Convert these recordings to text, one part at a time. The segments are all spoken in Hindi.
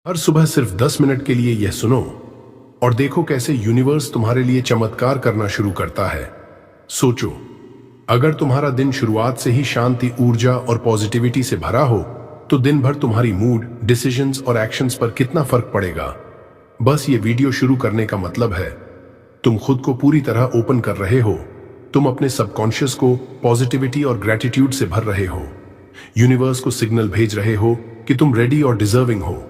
हर सुबह सिर्फ 10 मिनट के लिए यह सुनो और देखो कैसे यूनिवर्स तुम्हारे लिए चमत्कार करना शुरू करता है। सोचो, अगर तुम्हारा दिन शुरुआत से ही शांति, ऊर्जा और पॉजिटिविटी से भरा हो तो दिन भर तुम्हारी मूड, डिसीजंस और एक्शंस पर कितना फर्क पड़ेगा। बस ये वीडियो शुरू करने का मतलब है तुम खुद को पूरी तरह ओपन कर रहे हो। तुम अपने सबकॉन्शियस को पॉजिटिविटी और ग्रेटिट्यूड से भर रहे हो। यूनिवर्स को सिग्नल भेज रहे हो कि तुम रेडी और डिजर्विंग हो।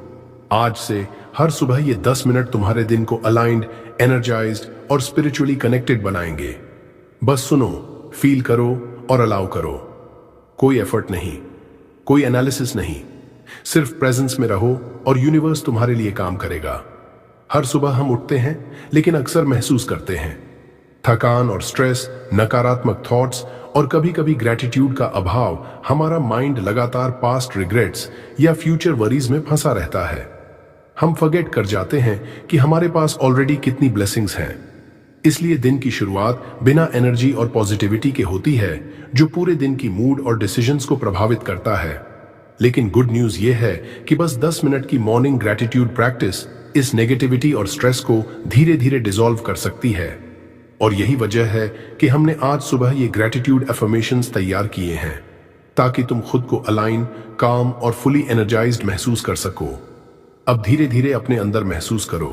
आज से हर सुबह ये 10 मिनट तुम्हारे दिन को अलाइंड, एनर्जाइज्ड और स्पिरिचुअली कनेक्टेड बनाएंगे। बस सुनो, फील करो और अलाउ करो। कोई एफर्ट नहीं, कोई एनालिसिस नहीं, सिर्फ प्रेजेंस में रहो और यूनिवर्स तुम्हारे लिए काम करेगा। हर सुबह हम उठते हैं लेकिन अक्सर महसूस करते हैं थकान और स्ट्रेस, नकारात्मक थॉट्स और कभी कभी ग्रेटिट्यूड का अभाव। हमारा माइंड लगातार पास्ट रिग्रेट्स या फ्यूचर वरीज में फंसा रहता है। हम फॉरगेट कर जाते हैं कि हमारे पास ऑलरेडी कितनी ब्लेसिंग्स हैं। इसलिए दिन की शुरुआत बिना एनर्जी और पॉजिटिविटी के होती है, जो पूरे दिन की मूड और डिसीजंस को प्रभावित करता है। लेकिन गुड न्यूज ये है कि बस 10 मिनट की मॉर्निंग ग्रेटिट्यूड प्रैक्टिस इस नेगेटिविटी और स्ट्रेस को धीरे धीरे डिसॉल्व कर सकती है। और यही वजह है कि हमने आज सुबह ये ग्रेटिट्यूड अफर्मेशंस तैयार किए हैं, ताकि तुम खुद को अलाइन, काम और फुली एनर्जाइज्ड महसूस कर सको। अब धीरे धीरे अपने अंदर महसूस करो,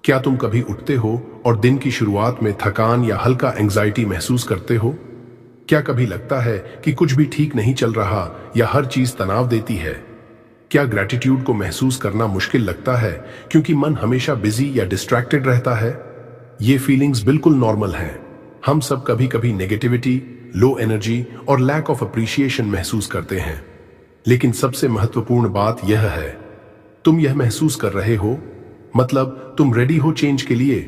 क्या तुम कभी उठते हो और दिन की शुरुआत में थकान या हल्का एंजाइटी महसूस करते हो? क्या कभी लगता है कि कुछ भी ठीक नहीं चल रहा या हर चीज तनाव देती है? क्या ग्रेटिट्यूड को महसूस करना मुश्किल लगता है क्योंकि मन हमेशा बिजी या डिस्ट्रैक्टेड रहता है? ये फीलिंग्स बिल्कुल नॉर्मल हैं। हम सब कभी कभी नेगेटिविटी, लो एनर्जी और लैक ऑफ अप्रिशिएशन महसूस करते हैं। लेकिन सबसे महत्वपूर्ण बात यह है, तुम यह महसूस कर रहे हो, मतलब तुम रेडी हो चेंज के लिए,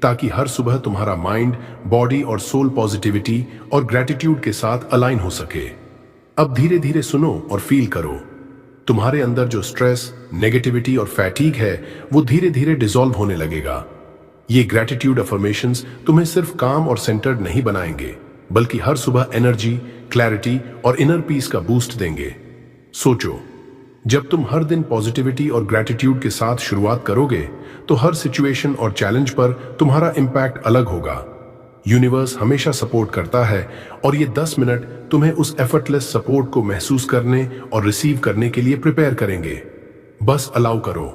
ताकि हर सुबह तुम्हारा माइंड, बॉडी और सोल पॉजिटिविटी और ग्रेटिट्यूड के साथ अलाइन हो सके। अब धीरे धीरे सुनो और फील करो। तुम्हारे अंदर जो स्ट्रेस, नेगेटिविटी और फैटीग है वो धीरे धीरे डिसॉल्व होने लगेगा। ये ग्रेटिट्यूड अफर्मेशंस तुम्हें सिर्फ काम और सेंटर्ड नहीं बनाएंगे, बल्कि हर सुबह एनर्जी, क्लैरिटी और इनर पीस का बूस्ट देंगे। सोचो, जब तुम हर दिन पॉजिटिविटी और ग्रेटिट्यूड के साथ शुरुआत करोगे तो हर सिचुएशन और चैलेंज पर तुम्हारा इंपैक्ट अलग होगा। यूनिवर्स हमेशा सपोर्ट करता है और ये 10 मिनट तुम्हें उस एफर्टलेस सपोर्ट को महसूस करने और रिसीव करने के लिए प्रिपेयर करेंगे। बस अलाउ करो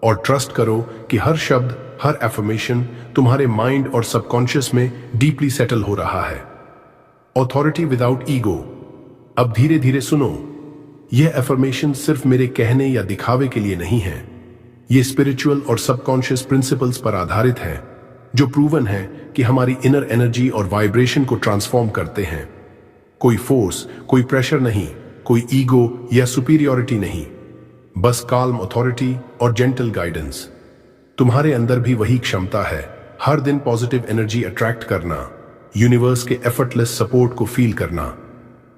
और ट्रस्ट करो कि हर शब्द, हर एफर्मेशन तुम्हारे माइंड और सबकॉन्शियस में डीपली सेटल हो रहा है। Authority without ego. अब धीरे धीरे सुनो, यह एफर्मेशन सिर्फ मेरे कहने या दिखावे के लिए नहीं है। ये स्पिरिचुअल और सबकॉन्शियस प्रिंसिपल्स पर आधारित है, जो प्रूवन है कि हमारी इनर एनर्जी और वाइब्रेशन को ट्रांसफॉर्म करते हैं। कोई फोर्स, कोई प्रेशर नहीं, कोई ईगो या सुपीरियॉरिटी नहीं, बस काल्म अथॉरिटी और जेंटल गाइडेंस। तुम्हारे अंदर भी वही क्षमता है, हर दिन पॉजिटिव एनर्जी अट्रैक्ट करना, यूनिवर्स के एफर्टलेस सपोर्ट को फील करना,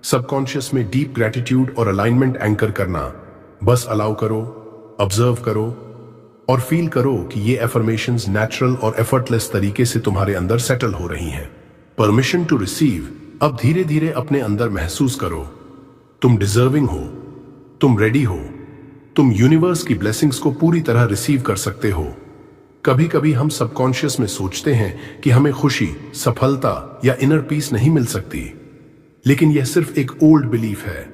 सबकॉन्शियस में डीप ग्रेटिट्यूड और अलाइनमेंट एंकर करना। बस अलाउ करो, ऑब्जर्व करो और फील करो कि ये एफर्मेशंस नेचुरल और एफर्टलेस तरीके से तुम्हारे अंदर सेटल हो रही हैं। Permission to receive. अब धीरे धीरे अपने अंदर महसूस करो, तुम डिजर्विंग हो, तुम रेडी हो, तुम यूनिवर्स की ब्लेसिंग्स को पूरी तरह रिसीव कर सकते हो। कभी कभी हम सबकॉन्शियस में सोचते हैं कि हमें खुशी, सफलता या इनर पीस नहीं मिल सकती, लेकिन यह सिर्फ एक ओल्ड बिलीफ है।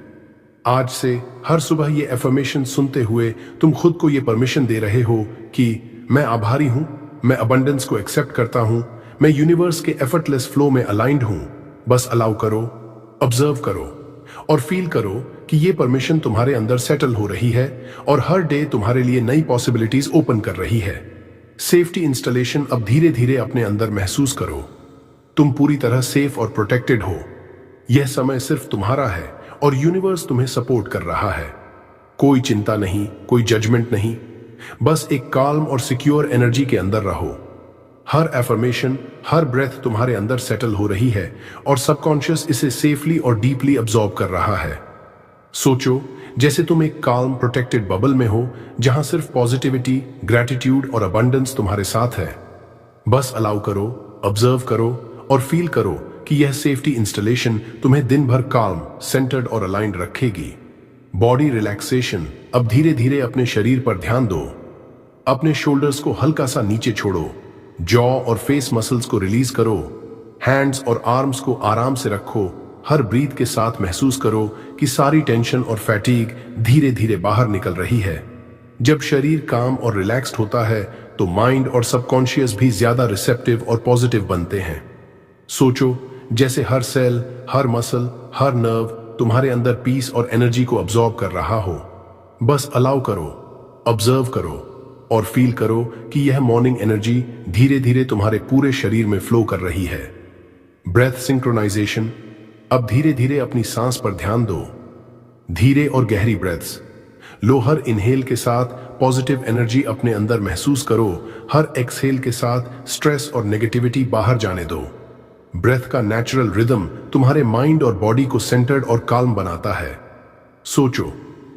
आज से हर सुबह ये एफर्मेशन सुनते हुए तुम खुद को ये परमिशन दे रहे हो कि मैं आभारी हूं, मैं अबंडेंस को एक्सेप्ट करता हूं, मैं यूनिवर्स के एफर्टलेस फ्लो में अलाइंड हूं। बस अलाउ करो, ऑब्जर्व करो और फील करो कि ये परमिशन तुम्हारे अंदर सेटल हो रही है और हर डे तुम्हारे लिए नई पॉसिबिलिटीज ओपन कर रही है। Safety installation. अब धीरे धीरे अपने अंदर महसूस करो, तुम पूरी तरह सेफ और प्रोटेक्टेड हो। यह समय सिर्फ तुम्हारा है और यूनिवर्स तुम्हें सपोर्ट कर रहा है। कोई चिंता नहीं, कोई जजमेंट नहीं, बस एक काल्म और सिक्योर एनर्जी के अंदर रहो। हर एफर्मेशन, हर ब्रेथ तुम्हारे अंदर सेटल हो रही है और सबकॉन्शियस इसे सेफली और डीपली अब्सॉर्ब कर रहा है। सोचो, जैसे तुम एक काल्म, प्रोटेक्टेड बबल में हो, जहां सिर्फ पॉजिटिविटी, ग्रेटिट्यूड और अबंडेंस तुम्हारे साथ है। बस अलाउ करो, ऑब्जर्व करो और फील करो कि यह सेफ्टी इंस्टॉलेशन तुम्हें दिन भर काल्म, सेंटर्ड और अलाइंड रखेगी। Body relaxation. अब धीरे धीरे अपने शरीर पर ध्यान दो। अपने शोल्डर्स को हल्का सा नीचे छोड़ो। जॉ और फेस मसल्स को रिलीज करो। हैंड्स और आर्म्स को आराम से रखो। हर ब्रीथ के साथ महसूस करो कि सारी टेंशन और फैटीग धीरे धीरे बाहर निकल रही है। जब शरीर काम और रिलैक्स्ड होता है तो माइंड और सबकॉन्शियस भी ज्यादा रिसेप्टिव और पॉजिटिव बनते हैं। सोचो जैसे हर सेल, हर मसल, हर नर्व तुम्हारे अंदर पीस और एनर्जी को अब्सॉर्ब कर रहा हो। बस अलाउ करो, ऑब्जर्व करो और फील करो कि यह मॉर्निंग एनर्जी धीरे धीरे तुम्हारे पूरे शरीर में फ्लो कर रही है। Breath synchronisation. अब धीरे धीरे अपनी सांस पर ध्यान दो। धीरे और गहरी ब्रेथ्स लो। हर इनहेल के साथ पॉजिटिव एनर्जी अपने अंदर महसूस करो। हर एक्सहेल के साथ स्ट्रेस और नेगेटिविटी बाहर जाने दो। ब्रेथ का नेचुरल रिदम तुम्हारे माइंड और बॉडी को सेंटर्ड और काल्म बनाता है। सोचो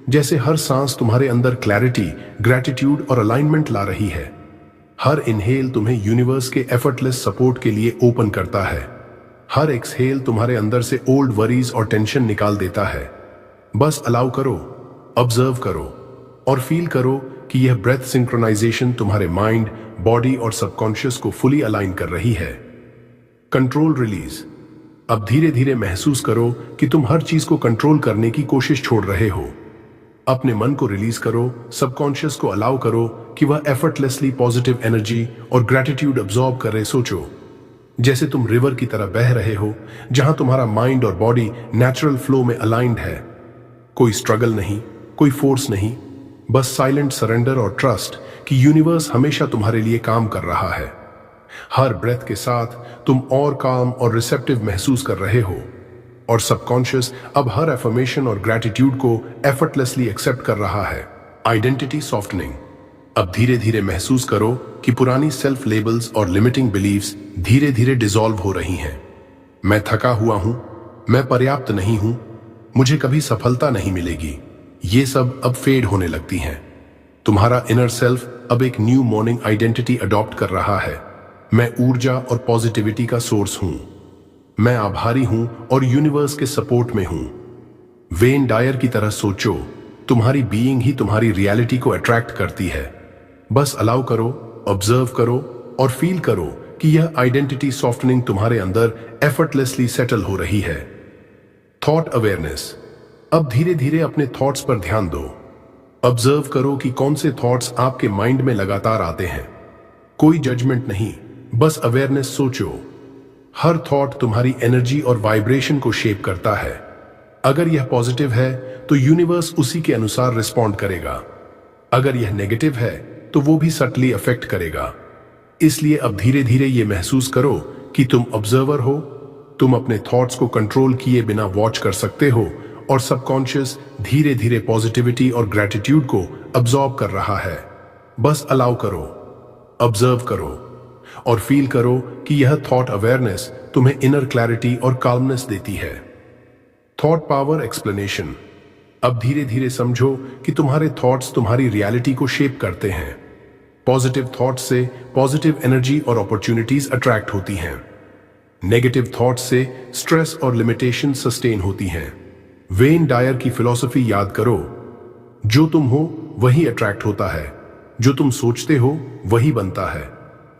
जैसे हर सांस तुम्हारे अंदर क्लैरिटी, ग्रैटिट्यूड और अलाइनमेंट ला रही है। हर इनहेल तुम्हें यूनिवर्स के एफर्टलेस सपोर्ट के लिए ओपन करता है। हर एक्सहेल तुम्हारे अंदर से ओल्ड वरीज और टेंशन निकाल देता है। बस अलाउ करो, ऑब्जर्व करो और फील करो कि यह ब्रेथ सिंक्रोनाइजेशन तुम्हारे माइंड, बॉडी और सबकॉन्शियस को फुली अलाइन कर रही है। Control release. अब धीरे धीरे महसूस करो कि तुम हर चीज को कंट्रोल करने की कोशिश छोड़ रहे हो। अपने मन को रिलीज करो, सबकॉन्शियस को अलाउ करो कि वह एफर्टलेसली पॉजिटिव एनर्जी और ग्रैटिट्यूड अब्सॉर्ब करे। सोचो जैसे तुम रिवर की तरह बह रहे हो, जहां तुम्हारा माइंड और बॉडी नेचुरल फ्लो में अलाइंड है। कोई स्ट्रगल नहीं, कोई फोर्स नहीं, बस साइलेंट सरेंडर और ट्रस्ट कि यूनिवर्स हमेशा तुम्हारे लिए काम कर रहा है। हर ब्रेथ के साथ तुम और काम और रिसेप्टिव महसूस कर रहे हो और सबकॉन्शियस अब हर एफर्मेशन और ग्रैटिट्यूड को एफर्टलेसली एक्सेप्ट कर रहा है। Identity softening. अब धीरे धीरे महसूस करो कि पुरानी सेल्फ लेबल्स और लिमिटिंग बिलीव्स धीरे धीरे डिसॉल्व हो रही हैं। मैं थका हुआ हूं, मैं पर्याप्त नहीं हूं, मुझे कभी सफलता नहीं मिलेगी, ये सब अब फेड होने लगती हैं। तुम्हारा इनर सेल्फ अब एक न्यू मॉर्निंग आइडेंटिटी अडॉप्ट कर रहा है। मैं ऊर्जा और पॉजिटिविटी का सोर्स हूं। मैं आभारी हूं और यूनिवर्स के सपोर्ट में हूं। वेन डायर की तरह सोचो, तुम्हारी बीइंग ही तुम्हारी रियलिटी को अट्रैक्ट करती है। बस अलाउ करो, ऑब्जर्व करो और फील करो कि यह आइडेंटिटी सॉफ्टनिंग तुम्हारे अंदर एफर्टलेसली सेटल हो रही है। Thought awareness. अब धीरे धीरे अपने थॉट्स पर ध्यान दो। ऑब्जर्व करो कि कौन से थॉट्स आपके माइंड में लगातार आते हैं। कोई जजमेंट नहीं, बस अवेयरनेस। सोचो हर थॉट तुम्हारी एनर्जी और वाइब्रेशन को शेप करता है। अगर यह पॉजिटिव है तो यूनिवर्स उसी के अनुसार रिस्पॉन्ड करेगा। अगर यह नेगेटिव है तो वो भी सटली अफेक्ट करेगा। इसलिए अब धीरे धीरे ये महसूस करो कि तुम ऑब्जर्वर हो। तुम अपने थॉट्स को कंट्रोल किए बिना वॉच कर सकते हो और सबकॉन्शियस धीरे धीरे पॉजिटिविटी और ग्रैटिट्यूड को अब्सॉर्ब कर रहा है। बस अलाउ करो, ऑब्जर्व करो और फील करो कि यह थॉट अवेयरनेस तुम्हें इनर क्लैरिटी और काल्मनेस देती है। Thought power explanation. अब धीरे धीरे समझो कि तुम्हारे थॉट्स तुम्हारी रियलिटी को शेप करते हैं। पॉजिटिव थॉट्स से पॉजिटिव एनर्जी और अपॉर्चुनिटीज अट्रैक्ट होती हैं। नेगेटिव थॉट्स से स्ट्रेस और लिमिटेशन सस्टेन होती हैं। वेन डायर की फिलॉसफी याद करो, जो तुम हो वही अट्रैक्ट होता है, जो तुम सोचते हो वही बनता है।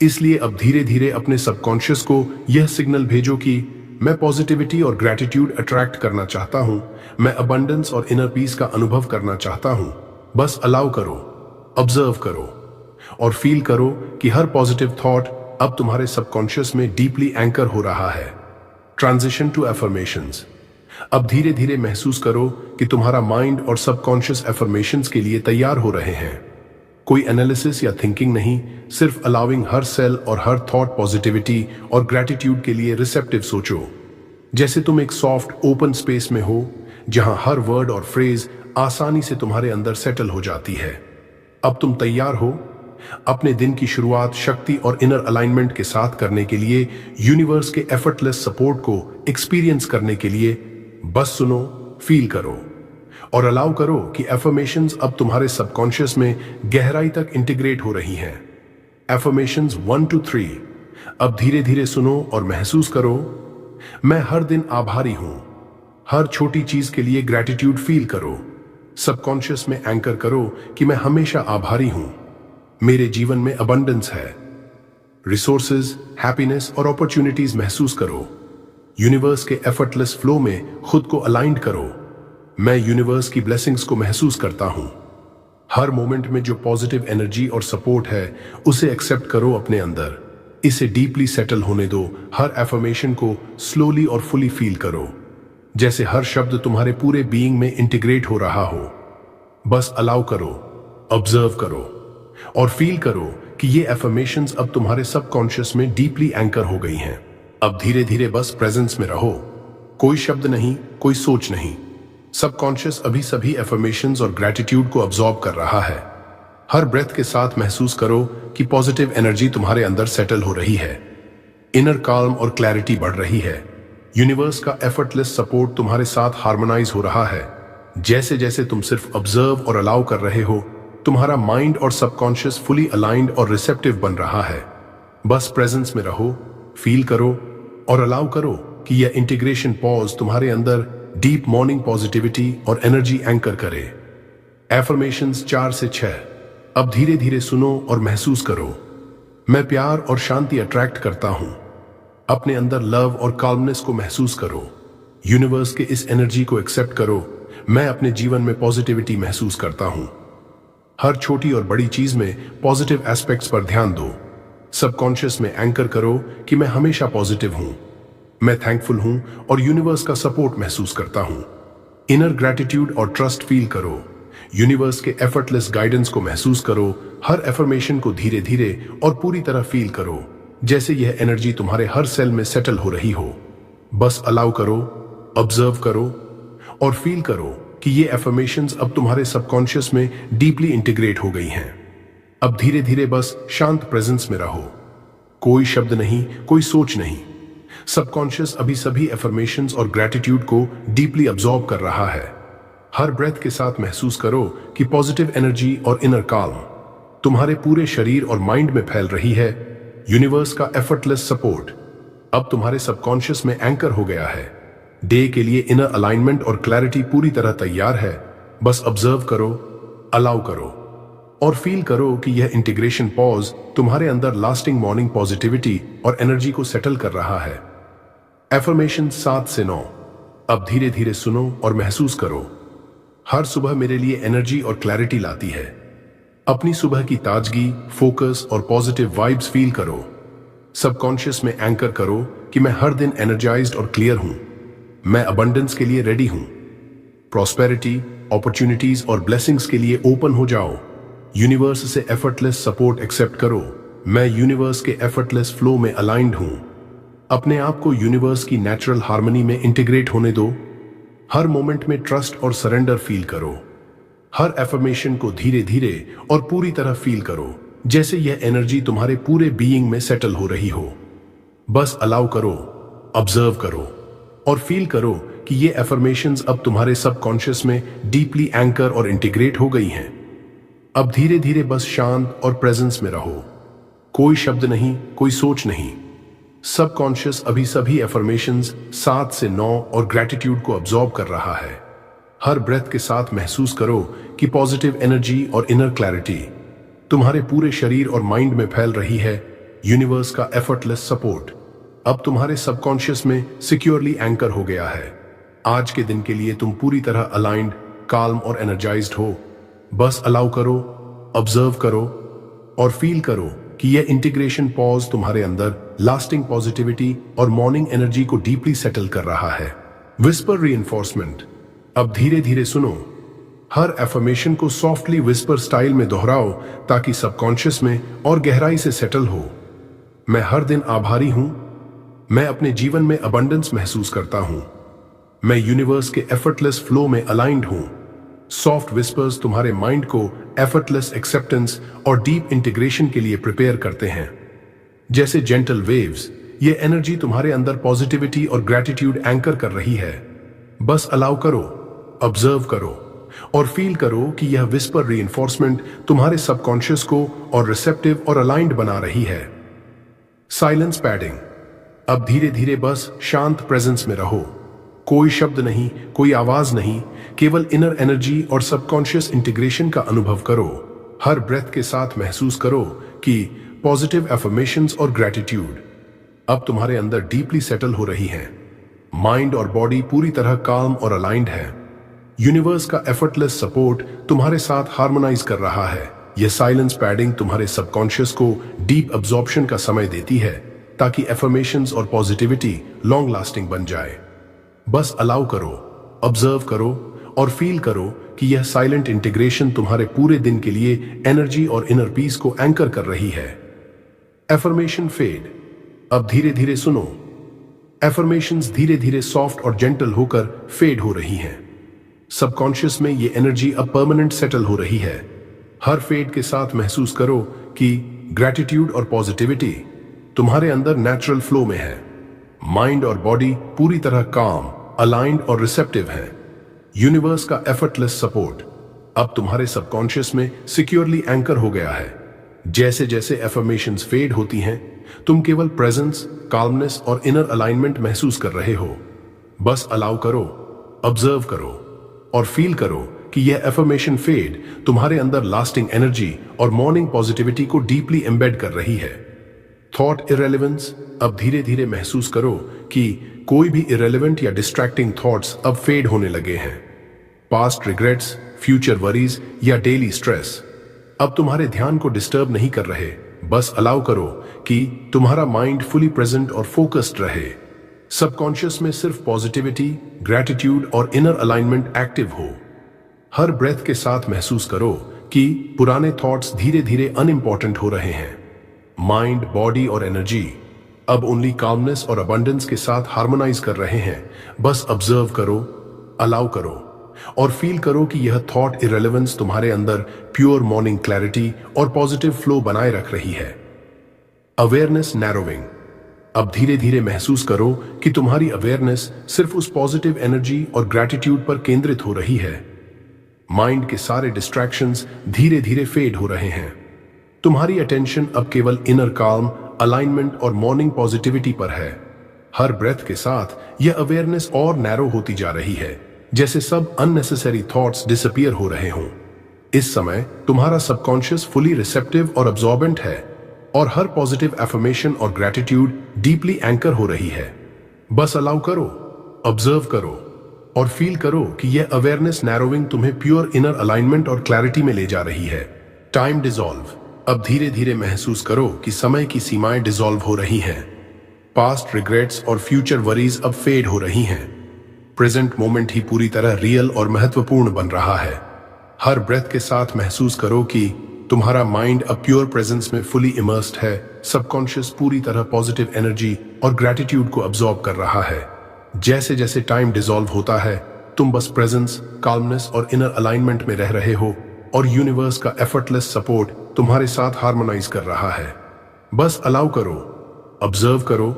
इसलिए अब धीरे धीरे अपने सबकॉन्शियस को यह सिग्नल भेजो कि मैं पॉजिटिविटी और ग्रैटिट्यूड अट्रैक्ट करना चाहता हूं, मैं अबंडेंस और इनर पीस का अनुभव करना चाहता हूं। बस अलाउ करो, ऑब्जर्व करो और फील करो कि हर पॉजिटिव थॉट अब तुम्हारे सबकॉन्शियस में डीपली एंकर हो रहा है। Transition to affirmations. अब धीरे धीरे महसूस करो कि तुम्हारा माइंड और सबकॉन्शियस एफर्मेशंस के लिए तैयार हो रहे हैं। कोई एनालिसिस या थिंकिंग नहीं, सिर्फ अलाउइंग हर सेल और हर थॉट पॉजिटिविटी और ग्रैटिट्यूड के लिए रिसेप्टिव सोचो। जैसे तुम एक सॉफ्ट ओपन स्पेस में हो जहां हर वर्ड और फ्रेज आसानी से तुम्हारे अंदर सेटल हो जाती है। अब तुम तैयार हो अपने दिन की शुरुआत शक्ति और इनर अलाइनमेंट के साथ करने के लिए, यूनिवर्स के एफर्टलेस सपोर्ट को एक्सपीरियंस करने के लिए। बस सुनो, फील करो और अलाउ करो कि एफर्मेशंस अब तुम्हारे सबकॉन्शियस में गहराई तक इंटीग्रेट हो रही हैं। Affirmations 1 to 3। अब धीरे धीरे सुनो और महसूस करो, मैं हर दिन आभारी हूं। हर छोटी चीज के लिए ग्रैटिट्यूड फील करो। सबकॉन्शियस में एंकर करो कि मैं हमेशा आभारी हूं, मेरे जीवन में अबंडेंस है। रिसोर्सेज, हैप्पीनेस और अपॉर्चुनिटीज महसूस करो। यूनिवर्स के एफर्टलेस फ्लो में खुद को अलाइंड करो। मैं यूनिवर्स की ब्लेसिंग्स को महसूस करता हूं। हर मोमेंट में जो पॉजिटिव एनर्जी और सपोर्ट है उसे एक्सेप्ट करो अपने अंदर। इसे डीपली सेटल होने दो। हर एफर्मेशन को स्लोली और फुली फील करो, जैसे हर शब्द तुम्हारे पूरे बीइंग में इंटीग्रेट हो रहा हो। बस अलाउ करो, ऑब्जर्व करो और फील करो कि ये एफर्मेशंस अब तुम्हारे सबकॉन्शियस में डीपली एंकर हो गई हैं। अब धीरे धीरे बस प्रेजेंस में रहो। कोई शब्द नहीं, कोई सोच नहीं। सबकॉन्शियस अभी सभी एफर्मेशंस और ग्रेटिट्यूड को अब्सॉर्ब कर रहा है। हर ब्रेथ के साथ महसूस करो कि पॉजिटिव एनर्जी तुम्हारे अंदर सेटल हो रही है। इनर काल्म और क्लैरिटी बढ़ रही है। यूनिवर्स का एफर्टलेस सपोर्ट तुम्हारे साथ हार्मोनाइज हो रहा है। जैसे जैसे तुम सिर्फ ऑब्जर्व और अलाउ कर रहे हो, तुम्हारा माइंड और सबकॉन्शियस फुली अलाइंड और रिसेप्टिव बन रहा है। बस प्रेजेंस में रहो, फील करो और अलाउ करो कि यह इंटीग्रेशन पॉज तुम्हारे अंदर डीप मॉर्निंग पॉजिटिविटी और एनर्जी एंकर करे। एफर्मेशंस 4 से 6। अब धीरे धीरे सुनो और महसूस करो। मैं प्यार और शांति अट्रैक्ट करता हूं। अपने अंदर लव और काल्मनेस को महसूस करो। यूनिवर्स के इस एनर्जी को एक्सेप्ट करो। मैं अपने जीवन में पॉजिटिविटी महसूस करता हूं। हर छोटी और बड़ी चीज में पॉजिटिव एस्पेक्ट्स पर ध्यान दो। सबकॉन्शियस में एंकर करो कि मैं हमेशा पॉजिटिव हूं, मैं थैंकफुल हूं और यूनिवर्स का सपोर्ट महसूस करता हूं। इनर ग्रैटिट्यूड और ट्रस्ट फील करो। यूनिवर्स के एफर्टलेस गाइडेंस को महसूस करो। हर एफर्मेशन को धीरे धीरे और पूरी तरह फील करो, जैसे यह एनर्जी तुम्हारे हर सेल में सेटल हो रही हो। बस अलाउ करो, ऑब्जर्व करो और फील करो कि ये एफर्मेशंस अब तुम्हारे सबकॉन्शियस में डीपली इंटीग्रेट हो गई हैं। अब धीरे धीरे बस शांत प्रेजेंस में रहो। कोई शब्द नहीं, कोई सोच नहीं। सबकॉन्शियस अभी सभी एफर्मेशंस और ग्रैटिट्यूड को डीपली अब्सॉर्ब कर रहा है। हर ब्रेथ के साथ महसूस करो कि पॉजिटिव एनर्जी और इनर काल्म तुम्हारे पूरे शरीर और माइंड में फैल रही है। यूनिवर्स का एफर्टलेस सपोर्ट अब तुम्हारे सबकॉन्शियस में एंकर हो गया है। डे के लिए इनर अलाइनमेंट और क्लैरिटी पूरी तरह तैयार है। बस ऑब्जर्व करो, अलाउ करो और फील करो कि यह इंटीग्रेशन पॉज तुम्हारे अंदर लास्टिंग मॉर्निंग पॉजिटिविटी और एनर्जी को सेटल कर रहा है। एफर्मेशन 7 से 9। अब धीरे धीरे सुनो और महसूस करो। हर सुबह मेरे लिए एनर्जी और क्लैरिटी लाती है। अपनी सुबह की ताजगी, फोकस और पॉजिटिव वाइब्स फील करो। सबकॉन्शियस में एंकर करो कि मैं हर दिन एनर्जाइज्ड और क्लियर हूं। मैं अबंडेंस के लिए रेडी हूं। प्रॉस्पेरिटी, अपॉर्चुनिटीज और ब्लेसिंग्स के लिए ओपन हो जाओ। यूनिवर्स से एफर्टलेस सपोर्ट एक्सेप्ट करो। मैं यूनिवर्स के एफर्टलेस फ्लो में अलाइंड हूं। अपने आप को यूनिवर्स की नेचुरल हार्मनी में इंटीग्रेट होने दो। हर मोमेंट में ट्रस्ट और सरेंडर फील करो। हर एफर्मेशन को धीरे धीरे और पूरी तरह फील करो, जैसे यह एनर्जी तुम्हारे पूरे बीइंग में सेटल हो रही हो। बस अलाउ करो, ऑब्जर्व करो और फील करो कि ये एफर्मेशंस अब तुम्हारे सबकॉन्शियस में डीपली एंकर और इंटीग्रेट हो गई हैं। अब धीरे धीरे बस शांत और प्रेजेंस में रहो। कोई शब्द नहीं, कोई सोच नहीं। सबकॉन्शियस अभी सभी एफर्मेशंस 7 से 9 और ग्रैटिट्यूड को अब्सॉर्ब कर रहा है। हर ब्रेथ के साथ महसूस करो कि पॉजिटिव एनर्जी और इनर क्लैरिटी तुम्हारे पूरे शरीर और माइंड में फैल रही है। यूनिवर्स का एफर्टलेस सपोर्ट अब तुम्हारे सबकॉन्शियस में सिक्योरली एंकर हो गया है। आज के दिन के लिए तुम पूरी तरह अलाइंड, काल्म और एनर्जाइज्ड हो। बस अलाउ करो, ऑब्जर्व करो और फील करो कि यह इंटीग्रेशन पॉज तुम्हारे अंदर लास्टिंग पॉजिटिविटी और मॉर्निंग एनर्जी को डीपली सेटल कर रहा है। Whisper reinforcement. अब धीरे धीरे सुनो। हर एफर्मेशन को सॉफ्टली विस्पर स्टाइल में दोहराओ ताकि सबकॉन्शियस में और गहराई से सेटल हो। मैं हर दिन आभारी हूं। मैं अपने जीवन में अबंडेंस महसूस करता हूं। मैं यूनिवर्स के एफर्टलेस फ्लो में अलाइंड हूं। सॉफ्ट विस्पर्स तुम्हारे माइंड को एफर्टलेस एक्सेप्टेंस और डीप इंटीग्रेशन के लिए प्रिपेयर करते हैं। जैसे जेंटल वेव्स, ये एनर्जी तुम्हारे अंदर पॉजिटिविटी और ग्रैटिट्यूड एंकर कर रही है। बस अलाउ करो, ऑब्जर्व करो और फील करो कि यह विस्पर रीइंफोर्समेंट तुम्हारे सबकॉन्शियस को और रिसेप्टिव और अलाइंड बना रही है। Silence padding. अब धीरे धीरे बस शांत प्रेजेंस में रहो। कोई शब्द नहीं, कोई आवाज नहीं, केवल इनर एनर्जी और सबकॉन्शियस इंटीग्रेशन का अनुभव करो। हर ब्रेथ के साथ महसूस करो कि पॉजिटिव एफर्मेशंस और ग्रैटिट्यूड अब तुम्हारे अंदर डीपली सेटल हो रही हैं। माइंड और बॉडी पूरी तरह काम और अलाइंड है। यूनिवर्स का एफर्टलेस सपोर्ट तुम्हारे साथ हार्मोनाइज कर रहा है। यह साइलेंस पैडिंग तुम्हारे सबकॉन्शियस को डीप अब्जॉर्प्शन का समय देती है ताकि एफर्मेशंस और पॉजिटिविटी लॉन्ग लास्टिंग बन जाए। बस अलाउ करो, ऑब्जर्व करो और फील करो कि यह साइलेंट इंटीग्रेशन तुम्हारे पूरे दिन के लिए एनर्जी और इनर पीस को एंकर कर रही है। Affirmation fade. अब धीरे धीरे सुनो। एफर्मेशंस धीरे धीरे सॉफ्ट और जेंटल होकर फेड हो रही हैं। सबकॉन्शियस में ये एनर्जी अब परमानेंट सेटल हो रही है। हर फेड के साथ महसूस करो कि ग्रैटिट्यूड और पॉजिटिविटी तुम्हारे अंदर नेचुरल फ्लो में है। माइंड और बॉडी पूरी तरह काम, अलाइंड और रिसेप्टिव है। यूनिवर्स का एफर्टलेस सपोर्ट अब तुम्हारे सबकॉन्शियस में सिक्योरली एंकर हो गया है। जैसे जैसे एफर्मेशंस फेड होती हैं, तुम केवल प्रेजेंस, काल्मनेस और इनर अलाइनमेंट महसूस कर रहे हो। बस अलाउ करो, ऑब्जर्व करो और फील करो कि यह एफर्मेशन फेड तुम्हारे अंदर लास्टिंग एनर्जी और मॉर्निंग पॉजिटिविटी को डीपली एम्बेड कर रही है। थॉट इरेलेवेंस। अब धीरे धीरे महसूस करो कि कोई भी इरेलेवेंट या डिस्ट्रैक्टिंग थॉट्स अब फेड होने लगे हैं। पास्ट रिग्रेट्स, फ्यूचर वरीज या डेली स्ट्रेस अब तुम्हारे ध्यान को डिस्टर्ब नहीं कर रहे। बस अलाउ करो कि तुम्हारा माइंड फुली प्रेजेंट और फोकस्ड रहे। सबकॉन्शियस में सिर्फ पॉजिटिविटी, ग्रैटिट्यूड और इनर अलाइनमेंट एक्टिव हो। हर ब्रेथ के साथ महसूस करो कि पुराने थॉट्स धीरे धीरे अनइम्पॉर्टेंट हो रहे हैं। माइंड, बॉडी और एनर्जी अब ओनली काल्मनेस और अबंडेंस के साथ हार्मोनाइज कर रहे हैं। बस ऑब्जर्व करो, अलाउ करो और फील करो कि यह थॉट इरेलेवेंस तुम्हारे अंदर प्योर मॉर्निंग क्लैरिटी और पॉजिटिव फ्लो बनाए रख रही है। अवेयरनेस नैरोविंग। अब धीरे धीरे महसूस करो कि तुम्हारी अवेयरनेस सिर्फ उस पॉजिटिव एनर्जी और ग्रैटिट्यूड पर केंद्रित हो रही है। माइंड के सारे डिस्ट्रैक्शंस धीरे धीरे फेड हो रहे हैं। तुम्हारी अटेंशन अब केवल इनर काम, अलाइनमेंट और मॉर्निंग पॉजिटिविटी पर है। हर ब्रेथ के साथ यह अवेयरनेस और नैरो होती जा रही है, जैसे सब अननेसेसरी थॉट्स डिसअपीयर हो रहे हों। इस समय तुम्हारा सबकॉन्शियस फुली रिसेप्टिव और अब्सॉर्बेंट है और हर पॉजिटिव एफर्मेशन और ग्रैटिट्यूड डीपली एंकर हो रही है। बस अलाउ करो, ऑब्जर्व करो और फील करो कि यह अवेयरनेस नैरोविंग तुम्हें प्योर इनर अलाइनमेंट और क्लैरिटी में ले जा रही है। Time dissolve. अब धीरे धीरे महसूस करो कि समय की सीमाएं डिसॉल्व हो रही हैं। पास्ट रिग्रेट्स और फ्यूचर वरीज अब फेड हो रही हैं। प्रेजेंट मोमेंट ही पूरी तरह रियल और महत्वपूर्ण बन रहा है। हर ब्रेथ के साथ महसूस करो कि तुम्हारा माइंड अब प्योर प्रेजेंस में फुली इमर्स्ड है। सबकॉन्शियस पूरी तरह पॉजिटिव एनर्जी और ग्रैटिट्यूड को अब्सॉर्ब कर रहा है। जैसे जैसे टाइम डिसॉल्व होता है, तुम बस प्रेजेंस, काल्मनेस और इनर अलाइनमेंट में रह रहे हो और यूनिवर्स का एफर्टलेस सपोर्ट तुम्हारे साथ हार्मोनाइज कर रहा है। बस अलाउ करो, ऑब्जर्व करो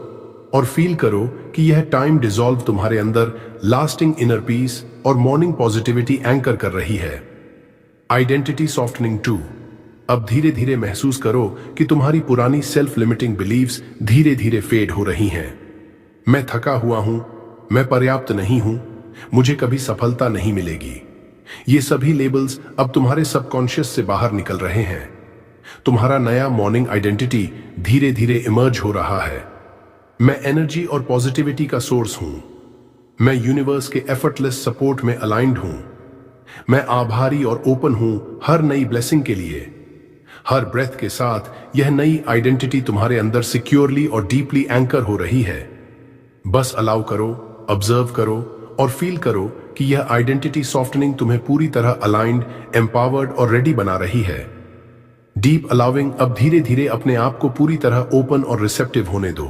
और फील करो कि यह टाइम डिसॉल्व तुम्हारे अंदर लास्टिंग इनर पीस और मॉर्निंग पॉजिटिविटी एंकर कर रही है। Identity softening to. अब धीरे धीरे महसूस करो कि तुम्हारी पुरानी सेल्फ लिमिटिंग बिलीव्स धीरे धीरे फेड हो रही हैं। मैं थका हुआ हूं, मैं पर्याप्त नहीं हूं, मुझे कभी सफलता नहीं मिलेगी। ये सभी लेबल्स अब तुम्हारे सबकॉन्शियस से बाहर निकल रहे हैं। तुम्हारा नया मॉर्निंग आइडेंटिटी धीरे धीरे इमर्ज हो रहा है। मैं एनर्जी और पॉजिटिविटी का सोर्स हूं। मैं यूनिवर्स के एफर्टलेस सपोर्ट में अलाइंड हूं। मैं आभारी और ओपन हूं हर नई ब्लेसिंग के लिए। हर ब्रेथ के साथ यह नई आइडेंटिटी तुम्हारे अंदर सिक्योरली और डीपली एंकर हो रही है। बस अलाउ करो, ऑब्जर्व करो और फील करो कि यह आइडेंटिटी सॉफ्टनिंग तुम्हें पूरी तरह अलाइंड, एम्पावर्ड और रेडी बना रही है। Deep allowing. अब धीरे धीरे अपने आप को पूरी तरह ओपन और रिसेप्टिव होने दो।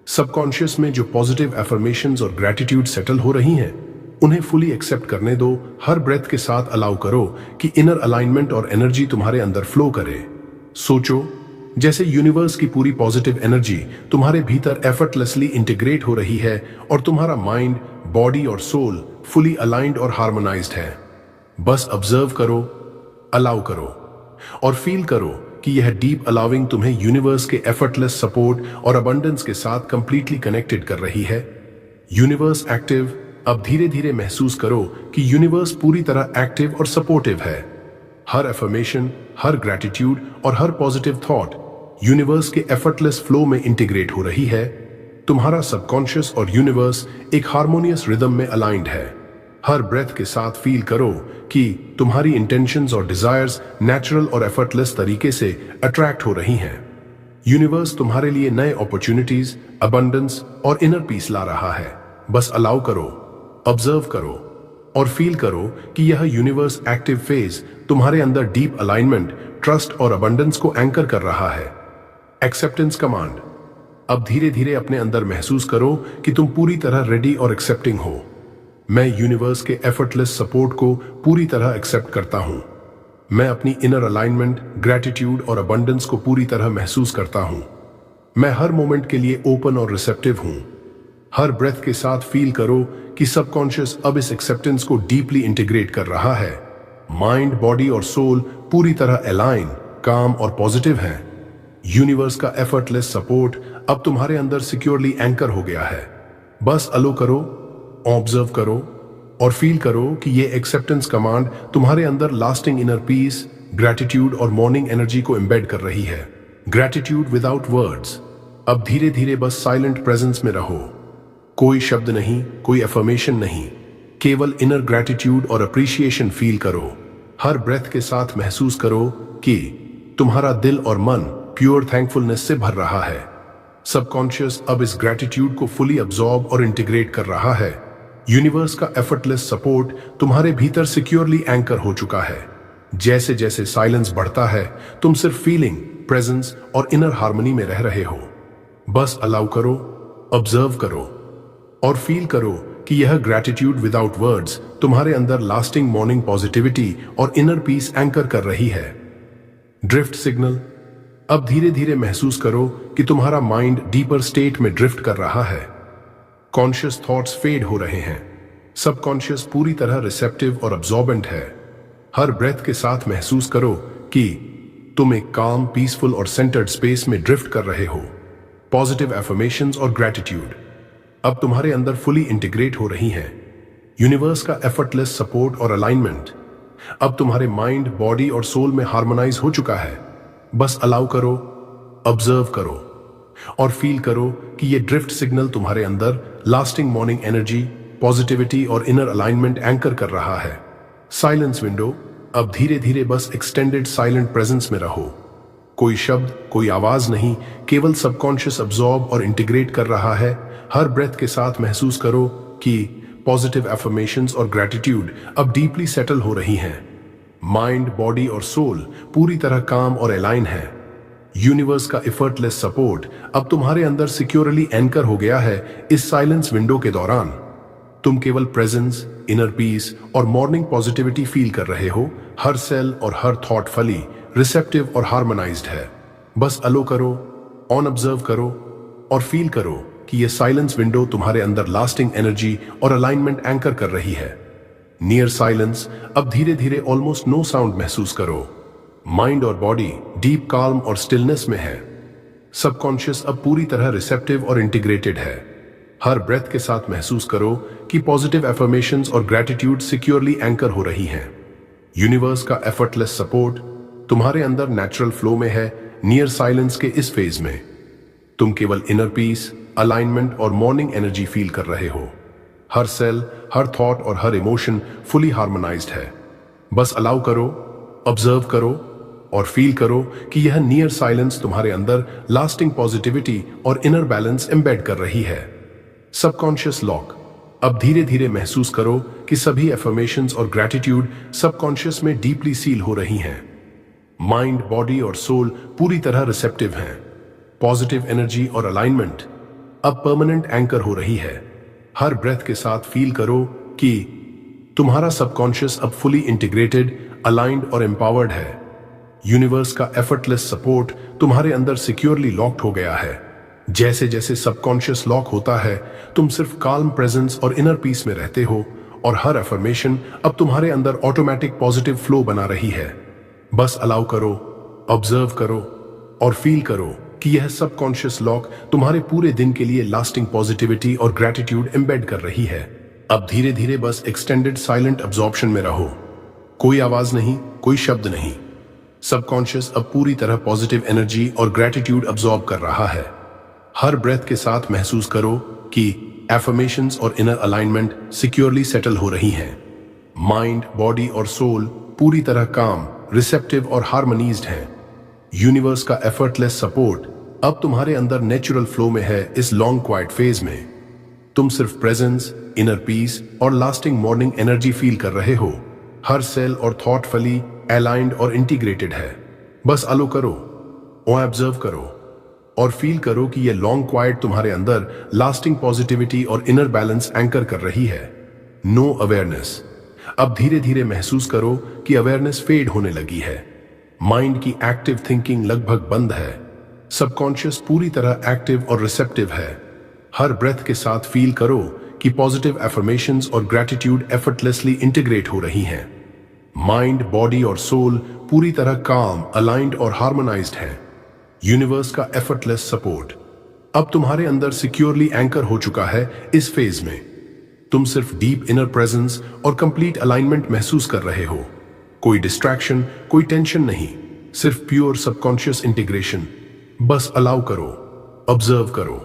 सबकॉन्शियस में जो पॉजिटिव एफर्मेशंस और ग्रैटिट्यूड सेटल हो रही हैं, उन्हें फुली एक्सेप्ट करने दो। हर ब्रेथ के साथ अलाउ करो कि इनर अलाइनमेंट और एनर्जी तुम्हारे अंदर फ्लो करे। सोचो जैसे यूनिवर्स की पूरी पॉजिटिव एनर्जी तुम्हारे भीतर एफर्टलेसली इंटीग्रेट हो रही है और तुम्हारा माइंड, बॉडी और सोल फुली अलाइंड और हार्मोनाइज्ड है। बस ऑब्जर्व करो, अलाउ करो और फील करो कि यह डीप अलाउइंग तुम्हें यूनिवर्स के एफर्टलेस सपोर्ट और अबंडेंस के साथ कंप्लीटली कनेक्टेड कर रही है। यूनिवर्स एक्टिव, अब धीरे धीरे महसूस करो कि यूनिवर्स पूरी तरह एक्टिव और सपोर्टिव है। हर एफर्मेशन, हर ग्रैटिट्यूड और हर पॉजिटिव थॉट यूनिवर्स के एफर्टलेस फ्लो में इंटीग्रेट हो रही है। तुम्हारा सबकॉन्शियस और यूनिवर्स एक हार्मोनियस रिदम में अलाइंड है। हर ब्रेथ के साथ फील करो कि तुम्हारी इंटेंशंस और डिजायर्स नेचुरल और एफर्टलेस तरीके से अट्रैक्ट हो रही हैं। यूनिवर्स तुम्हारे लिए नए अपॉर्चुनिटीज, अबंडेंस और इनर पीस ला रहा है। बस अलाउ करो, ऑब्जर्व करो और फील करो कि यह यूनिवर्स एक्टिव फेज तुम्हारे अंदर डीप अलाइनमेंट, ट्रस्ट और अबंडेंस को एंकर कर रहा है। Acceptance command. अब धीरे धीरे अपने अंदर महसूस करो कि तुम पूरी तरह रेडी और एक्सेप्टिंग हो। मैं यूनिवर्स के एफर्टलेस सपोर्ट को पूरी तरह एक्सेप्ट करता हूं। मैं अपनी इनर अलाइनमेंट, ग्रैटिट्यूड और अबंडेंस को पूरी तरह महसूस करता हूं। मैं हर मोमेंट के लिए ओपन और रिसेप्टिव हूं। हर ब्रेथ के साथ फील करो कि सबकॉन्शियस अब इस एक्सेप्टेंस को डीपली इंटीग्रेट कर रहा है। माइंड, बॉडी और सोल पूरी तरह अलाइन, काम और पॉजिटिव हैं। यूनिवर्स का एफर्टलेस सपोर्ट अब तुम्हारे अंदर सिक्योरली एंकर हो गया है। बस अलो करो, ऑब्जर्व करो और फील करो कि ये एक्सेप्टेंस कमांड तुम्हारे अंदर लास्टिंग इनर पीस, ग्रैटिट्यूड और मॉर्निंग एनर्जी को एम्बेड कर रही है। Gratitude without words. अब धीरे धीरे बस साइलेंट प्रेजेंस में रहो। कोई शब्द नहीं, कोई अफर्मेशन नहीं, केवल इनर ग्रैटिट्यूड और अप्रिशिएशन फील करो। हर ब्रेथ के साथ महसूस करो कि तुम्हारा दिल और मन प्योर थैंकफुलनेस से भर रहा है। सबकॉन्शियस अब इस ग्रैटिट्यूड को फुली अब्सॉर्ब और इंटीग्रेट कर रहा है। यूनिवर्स का एफर्टलेस सपोर्ट तुम्हारे भीतर सिक्योरली एंकर हो चुका है। जैसे जैसे साइलेंस बढ़ता है, तुम सिर्फ फीलिंग, प्रेजेंस और इनर हार्मनी में रह रहे हो। बस अलाउ करो, ऑब्जर्व करो और फील करो कि यह ग्रैटिट्यूड विदाउट वर्ड्स तुम्हारे अंदर लास्टिंग मॉर्निंग पॉजिटिविटी और इनर पीस एंकर कर रही है। Drift signal. अब धीरे धीरे महसूस करो कि तुम्हारा माइंड डीपर स्टेट में ड्रिफ्ट कर रहा है। कॉन्शियस थॉट्स फेड हो रहे हैं। सबकॉन्शियस पूरी तरह रिसेप्टिव और अब्सॉर्बेंट है। हर ब्रेथ के साथ महसूस करो कि तुम एक काम, पीसफुल और सेंटर्ड स्पेस में ड्रिफ्ट कर रहे हो। पॉजिटिव एफर्मेशंस और ग्रैटिट्यूड अब तुम्हारे अंदर फुली इंटीग्रेट हो रही हैं। यूनिवर्स का एफर्टलेस सपोर्ट और अलाइनमेंट अब तुम्हारे माइंड, बॉडी और सोल में हार्मोनाइज हो चुका है। बस अलाउ करो, ऑब्जर्व करो और फील करो कि ये ड्रिफ्ट सिग्नल तुम्हारे अंदर लास्टिंग मॉर्निंग एनर्जी, पॉजिटिविटी और इनर अलाइनमेंट एंकर कर रहा है। Silence window. अब धीरे धीरे बस एक्सटेंडेड साइलेंट प्रेजेंस में रहो। कोई शब्द, कोई आवाज नहीं, केवल सबकॉन्शियस अब्सॉर्ब और इंटीग्रेट कर रहा है। हर ब्रेथ के साथ महसूस करो कि पॉजिटिव एफर्मेशंस और ग्रैटिट्यूड अब डीपली सेटल हो रही हैं। माइंड, बॉडी और सोल पूरी तरह काम और अलाइन है। यूनिवर्स का एफर्टलेस सपोर्ट अब तुम्हारे अंदर सिक्योरली एंकर हो गया है। इस साइलेंस विंडो के दौरान तुम केवल प्रेजेंस, इनर पीस और मॉर्निंग पॉजिटिविटी फील कर रहे हो। हर सेल और हर थॉट फली रिसेप्टिव और हार्मोनाइज्ड है। बस अलो करो, ऑन ऑब्जर्व करो और फील करो कि यह साइलेंस विंडो तुम्हारे अंदर लास्टिंग एनर्जी और अलाइनमेंट एंकर कर रही है। Near silence. अब धीरे धीरे ऑलमोस्ट नो साउंड महसूस करो। माइंड और बॉडी डीप काल्म और स्टिलनेस में है। सबकॉन्शियस अब पूरी तरह रिसेप्टिव और इंटीग्रेटेड है। हर ब्रेथ के साथ महसूस करो कि पॉजिटिव एफर्मेशंस और ग्रैटिट्यूड सिक्योरली एंकर हो रही हैं। यूनिवर्स का एफर्टलेस सपोर्ट तुम्हारे अंदर नेचुरल फ्लो में है। नियर साइलेंस के इस फेज में तुम केवल इनर पीस, अलाइनमेंट और मॉर्निंग एनर्जी फील कर रहे हो। हर सेल, हर थॉट और हर इमोशन फुली हार्मोनाइज्ड है। बस अलाउ करो, ऑब्जर्व करो और फील करो कि यह नियर साइलेंस तुम्हारे अंदर लास्टिंग पॉजिटिविटी और इनर बैलेंस एम्बेड कर रही है। Subconscious lock. अब धीरे धीरे महसूस करो कि सभी एफर्मेशंस और ग्रैटिट्यूड सबकॉन्शियस में डीपली सील हो रही हैं। माइंड, बॉडी और सोल पूरी तरह रिसेप्टिव हैं। पॉजिटिव एनर्जी और अलाइनमेंट अब परमानेंट एंकर हो रही है। हर ब्रेथ के साथ फील करो कि तुम्हारा सबकॉन्शियस अब फुली इंटीग्रेटेड, अलाइंड और एम्पावर्ड है। यूनिवर्स का एफर्टलेस सपोर्ट तुम्हारे अंदर सिक्योरली लॉक्ड हो गया है। जैसे जैसे सबकॉन्शियस लॉक होता है, तुम सिर्फ काल्म प्रेजेंस और इनर पीस में रहते हो और हर एफर्मेशन अब तुम्हारे अंदर ऑटोमेटिक पॉजिटिव फ्लो बना रही है। बस अलाउ करो, ऑब्जर्व करो और फील करो कि यह सबकॉन्शियस लॉक तुम्हारे पूरे दिन के लिए लास्टिंग पॉजिटिविटी और ग्रैटिट्यूड एम्बेड कर रही है। अब धीरे धीरे बस एक्सटेंडेड साइलेंट अब्जॉर्प्शन में रहो। कोई आवाज नहीं, कोई शब्द नहीं। सबकॉन्शियस अब पूरी तरह पॉजिटिव एनर्जी और ग्रेटिट्यूड अब्जॉर्ब कर रहा है। हर ब्रेथ के साथ महसूस करो कि एफर्मेशंस और इनर अलाइनमेंट सिक्योरली सेटल हो रही हैं। माइंड, बॉडी और सोल पूरी तरह काम, रिसेप्टिव और हार्मोनीज्ड हैं। यूनिवर्स का एफर्टलेस सपोर्ट अब तुम्हारे अंदर नेचुरल फ्लो में है। इस लॉन्ग क्वाइट फेज में तुम सिर्फ प्रेजेंस, इनर पीस और लास्टिंग मॉर्निंग एनर्जी फील कर रहे हो। हर सेल और थॉटफुली अलाइंड और इंटीग्रेटेड है। बस अलो करो और ऑब्जर्व करो और फील करो कि यह लॉन्ग क्वाइट तुम्हारे अंदर लास्टिंग पॉजिटिविटी और इनर बैलेंस एंकर कर रही है। No awareness. अब धीरे धीरे महसूस करो कि अवेयरनेस फेड होने लगी है। माइंड की एक्टिव थिंकिंग लगभग बंद है। सबकॉन्शियस पूरी तरह एक्टिव और रिसेप्टिव है। हर ब्रेथ के साथ फील करो कि पॉजिटिव एफर्मेशंस और ग्रेटिट्यूड एफर्टलेसली इंटीग्रेट हो रही हैं। माइंड, बॉडी और सोल पूरी तरह काम, अलाइंड और हार्मोनाइज्ड है। यूनिवर्स का एफर्टलेस सपोर्ट अब तुम्हारे अंदर सिक्योरली एंकर हो चुका है। इस फेज में तुम सिर्फ डीप इनर प्रेजेंस और कंप्लीट अलाइनमेंट महसूस कर रहे हो। कोई डिस्ट्रैक्शन, कोई टेंशन नहीं, सिर्फ प्योर सबकॉन्शियस इंटीग्रेशन। बस अलाउ करो, ऑब्जर्व करो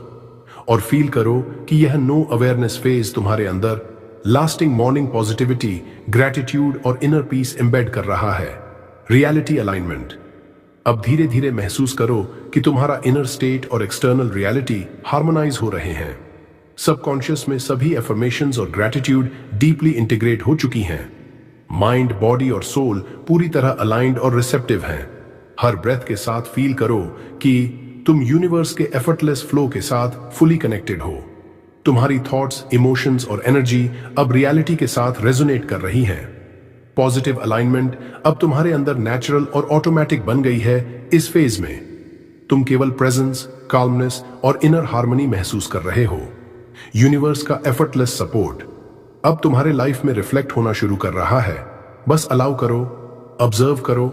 और फील करो कि यह नो अवेयरनेस फेज तुम्हारे अंदर लास्टिंग मॉर्निंग पॉजिटिविटी, ग्रेटिट्यूड और इनर पीस एम्बेड कर रहा है। Reality alignment. अब धीरे धीरे महसूस करो कि तुम्हारा इनर स्टेट और एक्सटर्नल रियलिटी हार्मोनाइज हो रहे हैं। सबकॉन्शियस में सभी एफर्मेशंस और ग्रेटिट्यूड डीपली इंटीग्रेट हो चुकी हैं। माइंड, बॉडी और सोल पूरी तरह अलाइंड और रिसेप्टिव हैं। हर ब्रेथ के साथ फील करो कि तुम यूनिवर्स के एफर्टलेस फ्लो के साथ फुली कनेक्टेड हो। तुम्हारी थॉट्स, इमोशंस और एनर्जी अब रियलिटी के साथ रेजोनेट कर रही हैं। पॉजिटिव अलाइनमेंट अब तुम्हारे अंदर नेचुरल और ऑटोमेटिक बन गई है। इस फेज में तुम केवल प्रेजेंस, काल्मनेस और इनर हार्मनी महसूस कर रहे हो। यूनिवर्स का एफर्टलेस सपोर्ट अब तुम्हारे लाइफ में रिफ्लेक्ट होना शुरू कर रहा है। बस अलाउ करो, ऑब्जर्व करो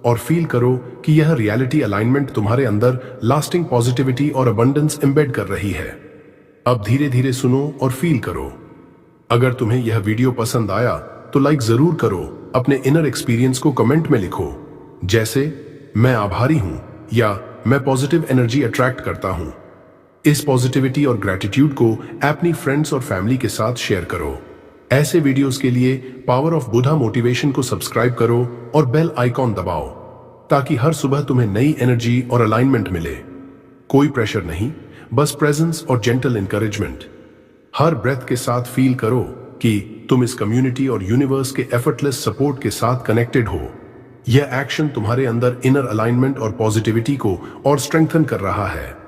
और फील करो कि यह रियलिटी अलाइनमेंट तुम्हारे अंदर लास्टिंग पॉजिटिविटी और अबंडेंस एम्बेड कर रही है। अब धीरे धीरे सुनो और फील करो। अगर तुम्हें यह वीडियो पसंद आया तो लाइक जरूर करो। अपने इनर एक्सपीरियंस को कमेंट में लिखो, जैसे मैं आभारी हूं या मैं पॉजिटिव एनर्जी अट्रैक्ट करता हूं। इस पॉजिटिविटी और ग्रेटिट्यूड को अपनी फ्रेंड्स और फैमिली के साथ शेयर करो। ऐसे वीडियोस के लिए पावर ऑफ बुधा मोटिवेशन को सब्सक्राइब करो और बेल आइकॉन दबाओ ताकि हर सुबह तुम्हें नई एनर्जी और अलाइनमेंट मिले। कोई प्रेशर नहीं, बस प्रेजेंस और जेंटल एनकरेजमेंट। हर ब्रेथ के साथ फील करो कि तुम इस कम्युनिटी और यूनिवर्स के एफर्टलेस सपोर्ट के साथ कनेक्टेड हो। यह एक्शन तुम्हारे अंदर इनर अलाइनमेंट और पॉजिटिविटी को और स्ट्रेंथन कर रहा है।